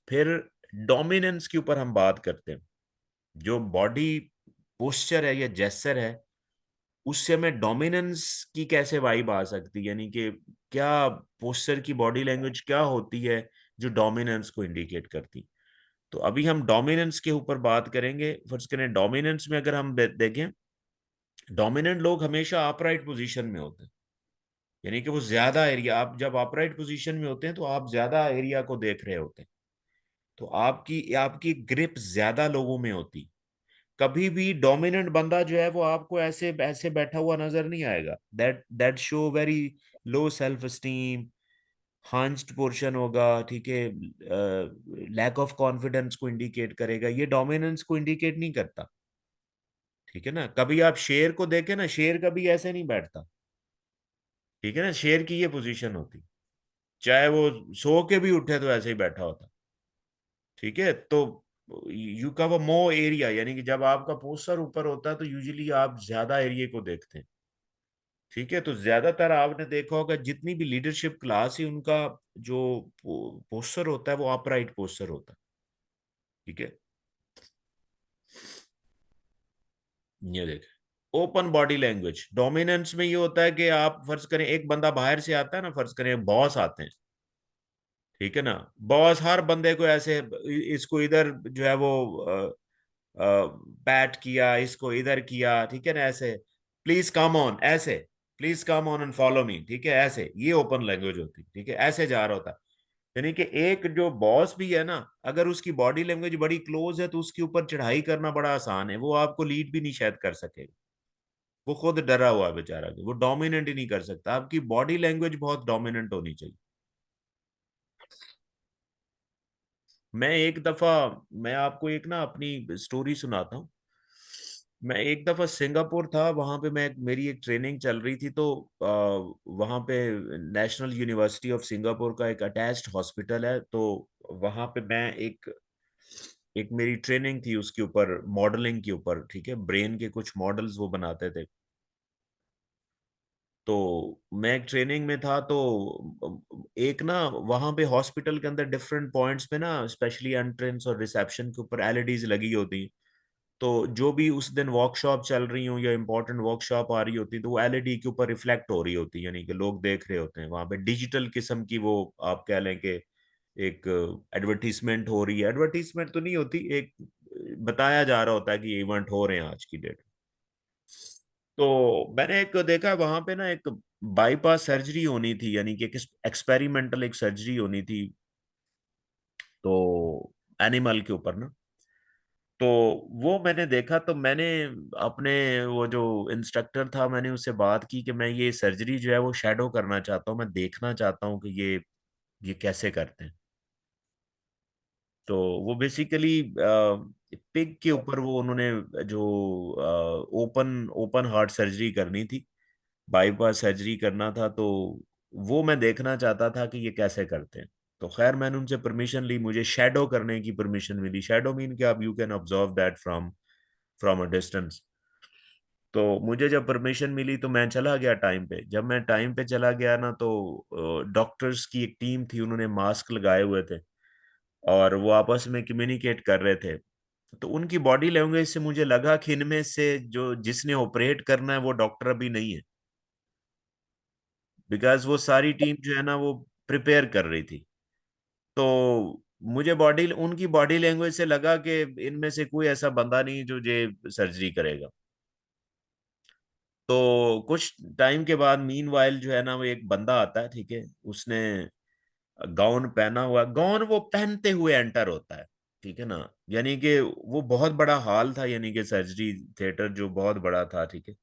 फिर डोमिनेंस के ऊपर हम बात करते हैं। जो बॉडी पोस्चर है या जेस्चर है, उससे हमें डोमिनेंस की कैसे वाइब आ सकती है, यानी कि क्या पोस्चर की बॉडी लैंग्वेज क्या होती है जो डोमिनेंस को इंडिकेट करती। तो अभी हम डोमिनेंस के ऊपर बात करेंगे। फर्स्ट करें डोमिनेंस में अगर हम देखें, डोमिनेंट लोग हमेशा अपराइट पोजीशन में होते हैं, यानी कि वो ज्यादा एरिया, आप जब अपराइट पोजीशन में होते हैं तो आप ज्यादा एरिया को देख रहे होते हैं, तो आपकी आपकी ग्रिप ज्यादा लोगों में होती। कभी भी डोमिनेंट बंदा जो है वो आपको ऐसे ऐसे बैठा हुआ नजर नहीं आएगा। That show very low self esteem, हांस्ड पोर्शन होगा, ठीक है, लैक ऑफ कॉन्फिडेंस को इंडिकेट करेगा, ये डोमिनेंस को इंडिकेट नहीं करता। ठीक है ना, कभी आप शेर को देखें ना, शेर कभी ऐसे नहीं बैठता। ठीक है ना, शेर की ये पोजीशन होती, चाहे वो सो के भी उठे तो ऐसे ही बैठा होता। ठीक है, तो यू कवर मोर एरिया, यानी कि जब आपका पोस्टर ऊपर होता है तो यूजुअली आप ज्यादा एरिया को देखते हैं। ठीक है, तो ज्यादातर आपने देखा होगा जितनी भी लीडरशिप क्लास है उनका जो पोस्टर होता है वो अपराइट पोस्टर होता है। ठीक है, ये देख, ओपन बॉडी लैंग्वेज डोमिनेंस में ये होता है कि आप फर्ज करें एक बंदा बाहर से आता है ना, फर्ज करें बॉस आते हैं। ठीक है ना, बॉस हर बंदे को ऐसे, इसको इधर जो है वो बैट किया, इसको इधर किया, ठीक है ना, ऐसे प्लीज कम ऑन, ऐसे please come on and follow me, ठीक है, ऐसे ये ओपन लैंग्वेज होती। ठीक है, ऐसे जा रहा होता। यानी कि एक जो बॉस भी है ना, अगर उसकी बॉडी लैंग्वेज बड़ी क्लोज है तो उसके ऊपर चढ़ाई करना बड़ा आसान है, वो आपको लीड भी नहीं शायद कर सकेगा। वो खुद डरा हुआ है बेचारा, वो डोमिनेट ही नहीं कर सकता। आपकी बॉडी लैंग्वेज बहुत डोमिनेंट होनी चाहिए। मैं एक दफा, मैं आपको एक ना अपनी स्टोरी सुनाता हूँ। मैं एक दफा सिंगापुर था, वहां पे मैं मेरी एक ट्रेनिंग चल रही थी, तो वहां पे नेशनल यूनिवर्सिटी ऑफ सिंगापुर का एक अटैच्ड हॉस्पिटल है, तो वहां पे मैं एक एक मेरी ट्रेनिंग थी उसके ऊपर, मॉडलिंग के ऊपर। ठीक है, ब्रेन के कुछ मॉडल्स वो बनाते थे। तो मैं एक ट्रेनिंग में था, तो एक ना वहां पे हॉस्पिटल के अंदर डिफरेंट पॉइंट्स पे ना, स्पेशली एंट्रेंस और रिसेप्शन के ऊपर एलईडीज लगी होती। तो जो भी उस दिन वर्कशॉप चल रही हो या इंपॉर्टेंट वर्कशॉप आ रही होती, तो वो एलईडी के ऊपर रिफ्लेक्ट हो रही होती, यानी कि लोग देख रहे होते हैं वहां पे डिजिटल किस्म की, वो आप कह लें कि एक एडवर्टीजमेंट हो रही है। एडवर्टीजमेंट तो नहीं होती, एक बताया जा रहा होता है कि इवेंट हो रहे हैं आज की डेट। तो मैंने एक देखा वहां पे ना, एक बाईपास सर्जरी होनी थी, यानी कि एक एक्सपेरिमेंटल एक सर्जरी होनी थी, तो एनिमल के ऊपर ना। तो वो मैंने देखा, तो मैंने अपने वो जो इंस्ट्रक्टर था, मैंने उससे बात की कि मैं ये सर्जरी जो है वो शैडो करना चाहता हूँ, मैं देखना चाहता हूँ कि ये कैसे करते हैं। तो वो बेसिकली पिग के ऊपर वो उन्होंने जो ओपन ओपन हार्ट सर्जरी करनी थी, बाईपास सर्जरी करना था, तो वो मैं देखना चाहता था कि ये कैसे करते हैं। तो खैर मैंने उनसे परमिशन ली, मुझे शैडो करने की परमिशन मिली। शैडो मीन कि आप you can observe that from from a distance. तो मुझे जब परमिशन मिली तो मैं चला गया टाइम पे। जब मैं टाइम पे चला गया ना, तो डॉक्टर्स की एक टीम थी, उन्होंने मास्क लगाए हुए थे और वो आपस में कम्युनिकेट कर रहे थे। तो उनकी बॉडी लैंग्वेज से मुझे लगा कि इनमें से जो जिसने ऑपरेट करना है वो डॉक्टर अभी नहीं है, बिकॉज वो सारी टीम जो है ना वो प्रिपेयर कर रही थी। तो मुझे बॉडी उनकी बॉडी लैंग्वेज से लगा कि इनमें से कोई ऐसा बंदा नहीं जो ये सर्जरी करेगा। तो कुछ टाइम के बाद मीन वाइल जो है ना, वो एक बंदा आता है, ठीक है, उसने गाउन पहना हुआ, गाउन वो पहनते हुए एंटर होता है। ठीक है ना, यानी कि वो बहुत बड़ा हॉल था, यानी कि सर्जरी थिएटर जो बहुत बड़ा था। ठीक है,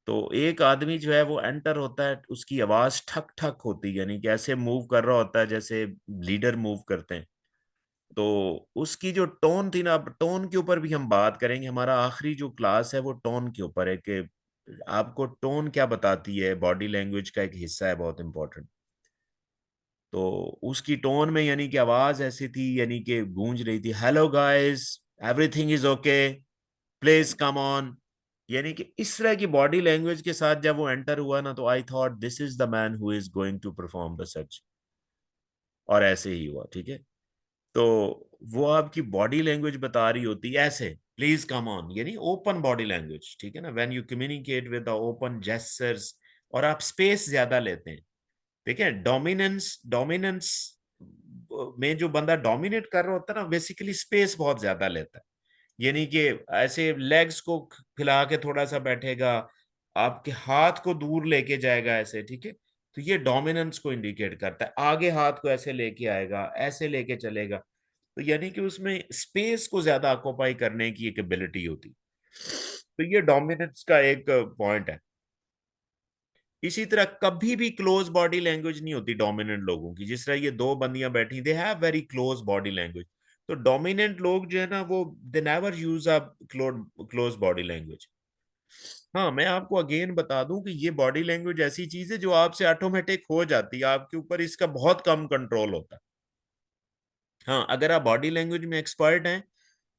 तो एक आदमी जो है वो एंटर होता है, उसकी आवाज ठक ठक होती है, यानी कि ऐसे मूव कर रहा होता है जैसे लीडर मूव करते हैं। तो उसकी जो टोन थी ना, अब टोन के ऊपर भी हम बात करेंगे, हमारा आखिरी जो क्लास है वो टोन के ऊपर है कि आपको टोन क्या बताती है, बॉडी लैंग्वेज का एक हिस्सा है बहुत इंपॉर्टेंट। तो उसकी टोन में यानी कि आवाज ऐसी थी, यानी कि गूंज रही थी, hello guys, everything is okay, please come on. यानी कि इस तरह की बॉडी लैंग्वेज के साथ जब वो एंटर हुआ ना, तो I thought this is the man who is going to perform the search. और ऐसे ही हुआ। ठीक है, तो वो आपकी बॉडी लैंग्वेज बता रही होती है ऐसे, प्लीज कम ऑन, यानी ओपन बॉडी लैंग्वेज, ठीक है ना, when you communicate with the open gestures, और आप स्पेस ज्यादा लेते हैं। देखिए डोमिनेंस डोमिनेंस में जो बंदा डोमिनेट कर रहा होता है ना, बेसिकली स्पेस बहुत ज्यादा लेता है, यानी कि ऐसे लेग्स को फैला के थोड़ा सा बैठेगा, आपके हाथ को दूर लेके जाएगा ऐसे, ठीक है। तो ये डोमिनेंस को इंडिकेट करता है, आगे हाथ को ऐसे लेके आएगा, ऐसे लेके चलेगा, तो यानी कि उसमें स्पेस को ज्यादा ऑक्यूपाई करने की एक एबिलिटी होती। तो ये डोमिनेंस का एक पॉइंट है। इसी तरह कभी भी क्लोज बॉडी लैंग्वेज नहीं होती डोमिनेंट लोगों की, जिस तरह ये दो बंदियां बैठी, they have very close body language. तो डोमिनेंट लोग जो है ना, वो they never use a close body language. हाँ, मैं आपको अगेन बता दूं कि ये बॉडी लैंग्वेज ऐसी चीज है जो आपसे ऑटोमेटिक हो जाती है, आपके ऊपर इसका बहुत कम कंट्रोल होता है। हाँ, अगर आप बॉडी लैंग्वेज में एक्सपर्ट हैं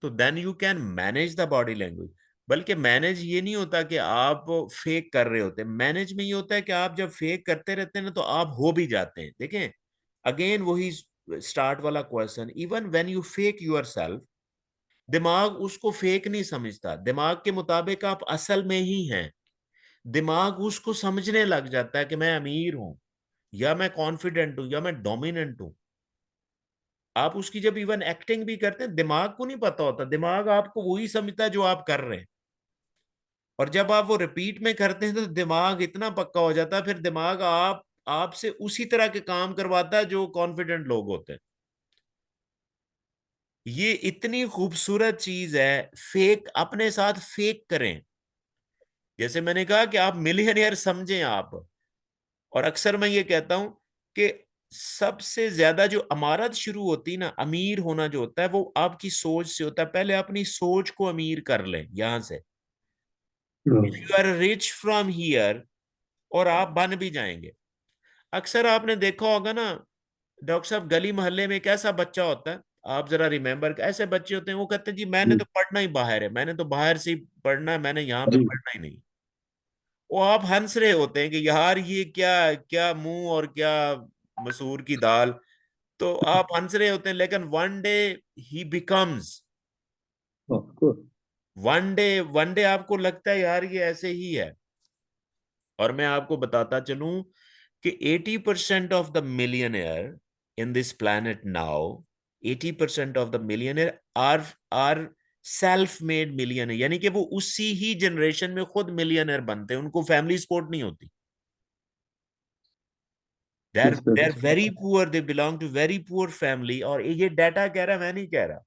तो then you can manage the body language. बल्कि मैनेज ये नहीं होता कि आप फेक कर रहे होते, मैनेज में ये होता है कि आप जब फेक करते रहते हैं ना, तो आप हो भी जाते हैं। देखें अगेन वही स्टार्ट वाला question, even when you fake your self, दिमाग उसको फेक नहीं समझता, दिमाग के मुताबिक आप असल में ही हैं। दिमाग उसको समझने लग जाता है कि मैं अमीर हूं, या मैं कॉन्फिडेंट हूं, या मैं डोमिनेंट हूं। आप उसकी जब इवन एक्टिंग भी करते हैं, दिमाग को नहीं पता होता, दिमाग आपको वही समझता है जो आप कर रहे हैं। और जब आप वो रिपीट में करते हैं तो दिमाग इतना पक्का हो जाता है, फिर दिमाग आपसे उसी तरह के काम करवाता है जो कॉन्फिडेंट लोग होते हैं। ये इतनी खूबसूरत चीज है, फेक अपने साथ फेक करें। जैसे मैंने कहा कि आप मिलियनियर समझें आप, और अक्सर मैं ये कहता हूं कि सबसे ज्यादा जो अमारत शुरू होती है ना, अमीर होना जो होता है, वो आपकी सोच से होता है। पहले अपनी सोच को अमीर कर लें यहां से, if you are rich from here, और आप बन भी जाएंगे। अक्सर आपने देखा होगा ना डॉक्टर साहब, गली मोहल्ले में एक ऐसा बच्चा होता है, आप जरा रिमेम्बर, ऐसे बच्चे होते हैं वो कहते हैं जी मैंने जी तो पढ़ना ही बाहर है, मैंने तो बाहर से ही पढ़ना है, मैंने यहाँ पे जी। पढ़ना ही नहीं। वो आप हंस रहे होते हैं कि यार ये क्या क्या मुंह और क्या मसूर की दाल। तो आप हंस रहे होते हैं, लेकिन one day he becomes, of course. One day आपको लगता है यार ये ऐसे ही है। और मैं आपको बताता चलूं कि 80% of the millionaire in this planet now, 80% of the millionaire are self made millionaire, यानी कि वो उसी ही जनरेशन में खुद मिलियनर बनते हैं, उनको फैमिली सपोर्ट नहीं होती। They are very poor, they belong to very poor family, और ये डाटा कह रहा है, मैं नहीं कह रहा।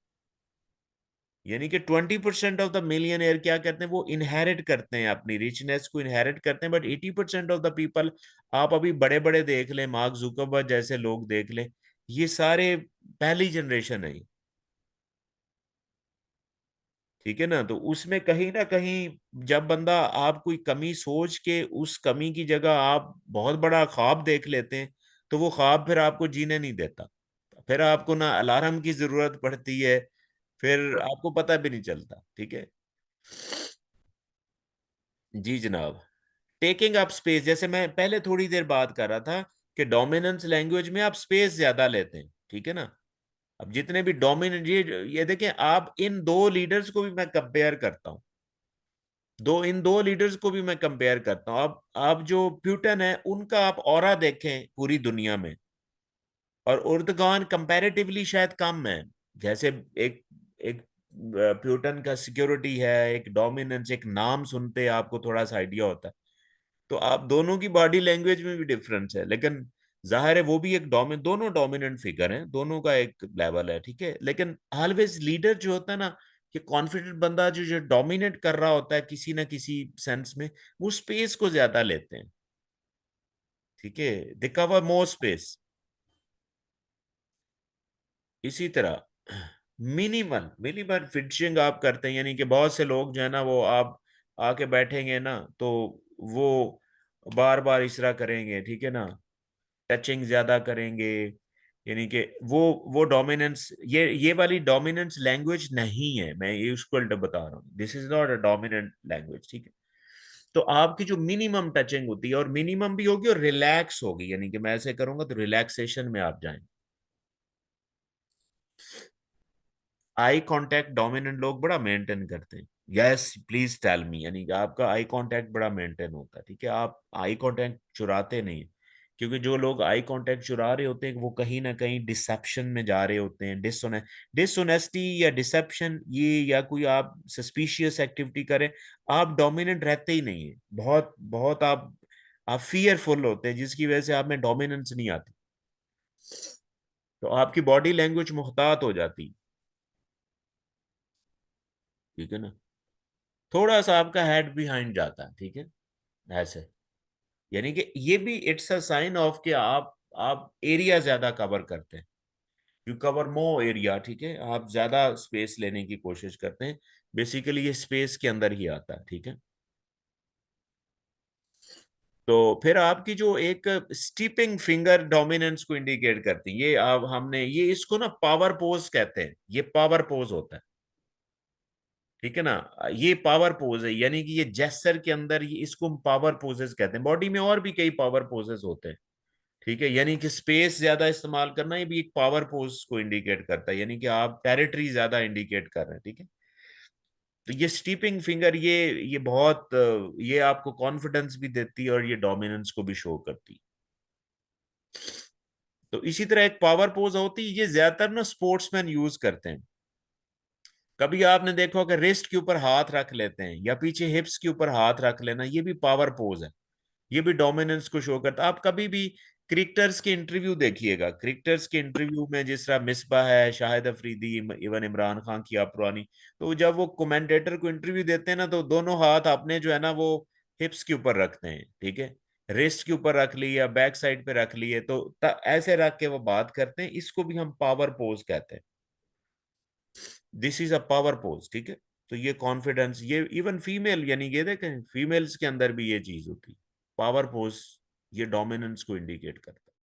यानी कि 20% ऑफ द मिलियनियर क्या करते हैं, वो इनहेरिट करते हैं, अपनी रिचनेस को इनहेरिट करते हैं, बट 80% ऑफ द पीपल, आप अभी बड़े बड़े देख लें, मार्क जुकरबर्ग जैसे लोग देख लें, ये सारे पहली जनरेशन है। ठीक है ना, तो उसमें कहीं ना कहीं जब बंदा, आप कोई कमी सोच के उस कमी की जगह आप बहुत बड़ा ख्वाब देख लेते हैं, तो वो ख्वाब फिर आपको जीने नहीं देता। फिर आपको ना अलार्म की जरूरत पड़ती है, फिर आपको पता भी नहीं चलता। ठीक है जी जनाब। टेकिंग अप स्पेस, जैसे मैं पहले थोड़ी देर बात कर रहा था कि डोमिनेंस लैंग्वेज में आप स्पेस ज्यादा लेते हैं, ठीक है ना। अब जितने भी डोमिनेंट, ये देखें, आप इन दो लीडर्स को भी मैं कंपेयर करता हूं, इन दो लीडर्स को भी मैं कंपेयर करता हूं। आप जो प्यूटन है उनका आप ऑरा देखें पूरी दुनिया में, और उर्दगान कंपैरेटिवली शायद कम है। जैसे एक एक प्यूटन का सिक्योरिटी है, एक डोमिनेंस, एक नाम सुनते आपको थोड़ा सा आइडिया होता है। तो आप दोनों की बॉडी लैंग्वेज में भी डिफरेंस है, लेकिन जाहिर है वो भी एक दोनों डोमिनेंट फिगर हैं, दोनों का एक लेवल है, ठीक है। लेकिन ऑलवेज लीडर जो होता है ना, ये कॉन्फिडेंट बंदा जो जो डोमिनेट कर रहा होता है किसी ना किसी सेंस में, वो स्पेस को ज्यादा लेते हैं, ठीक है, दे कवर मोर स्पेस। इसी तरह मिनिमल मिनिमल फिशिंग आप करते हैं, यानी कि बहुत से लोग जो है ना, वो आप आके बैठेंगे ना, तो वो बार बार इशरा करेंगे, ठीक है ना, टचिंग ज्यादा करेंगे, यानी कि वो डोमिनेंस, ये वाली डोमिनेंस लैंग्वेज नहीं है, मैं ये उसको उल्टा बता रहा हूँ, this is not a dominant language, ठीक है। तो आपकी जो मिनिमम टचिंग होती है, और मिनिमम भी होगी और रिलैक्स होगी, यानी कि मैं ऐसे करूंगा तो रिलैक्सेशन में आप जाएं। आई कांटेक्ट डोमिनेंट लोग बड़ा मेंटेन करते हैं, यस प्लीज टेल मी, यानी कि आपका आई कांटेक्ट बड़ा मेंटेन होता है, ठीक है, आप आई कांटेक्ट चुराते नहीं हैं। क्योंकि जो लोग आई कांटेक्ट चुरा रहे होते हैं वो कहीं ना कहीं डिसेप्शन में जा रहे होते हैं, डिसऑनेस्टी या डिसेप्शन, ये या कोई आप सस्पिशियस एक्टिविटी करें, आप डोमिनेंट रहते ही नहीं है, बहुत बहुत आप फियरफुल होते हैं, जिसकी वजह से आप में डोमिनेंस नहीं आती, तो आपकी बॉडी लैंग्वेज मुहतात हो जाती, ठीक है ना, थोड़ा सा आपका हेड बिहाइंड जाता है, ठीक है, ऐसे, यानी कि ये भी इट्स अ साइन ऑफ कि आप एरिया ज्यादा कवर करते हैं, यू कवर मोर एरिया, ठीक है, आप ज्यादा स्पेस लेने की कोशिश करते हैं, बेसिकली ये स्पेस के अंदर ही आता है, ठीक है। तो फिर आपकी जो एक स्टीपिंग फिंगर डोमिनेंस को इंडिकेट करती है, ये आप हमने ये इसको ना पावर पोज कहते हैं, ये पावर पोज होता है, ठीक है ना, ये पावर पोज है, यानी कि ये जेस्चर के अंदर ये इसको हम पावर पोजेस कहते हैं, बॉडी में और भी कई पावर पोजेस होते हैं, ठीक है, यानी कि स्पेस ज्यादा इस्तेमाल करना ये भी एक पावर पोज को इंडिकेट करता है, यानी कि आप टेरिटरी ज्यादा इंडिकेट कर रहे हैं, ठीक है। तो ये स्टीपिंग फिंगर ये बहुत ये आपको कॉन्फिडेंस भी देती है और ये डोमिनेंस को भी शो करती है। तो इसी तरह एक पावर पोज होती है, ये ज्यादातर ना स्पोर्ट्समैन यूज करते हैं, कभी आपने देखा होगा रिस्ट के ऊपर हाथ रख लेते हैं या पीछे हिप्स के ऊपर हाथ रख लेना, ये भी पावर पोज है, ये भी डोमिनेंस को शो करता है। आप कभी भी क्रिकेटर्स के इंटरव्यू देखिएगा, क्रिकेटर्स के इंटरव्यू में जिस तरह मिसबा है, शाहिद अफरीदी, इवन इमरान खान की आप पुरानी, तो जब वो कमेंटेटर को इंटरव्यू देते हैं ना, तो दोनों हाथ अपने जो है ना वो हिप्स के ऊपर रखते हैं, ठीक है, रिस्ट के ऊपर रख लिए या बैक साइड पे रख लिए, तो ऐसे रख के वो बात करते हैं, इसको भी हम पावर पोज कहते हैं, this is a power pose, ठीक है। तो ये कॉन्फिडेंस, ये इवन फीमेल, यानी ये देखें फीमेल्स के अंदर भी ये चीज होती है, पावर पोज, ये डोमिनेंस को इंडिकेट करता है।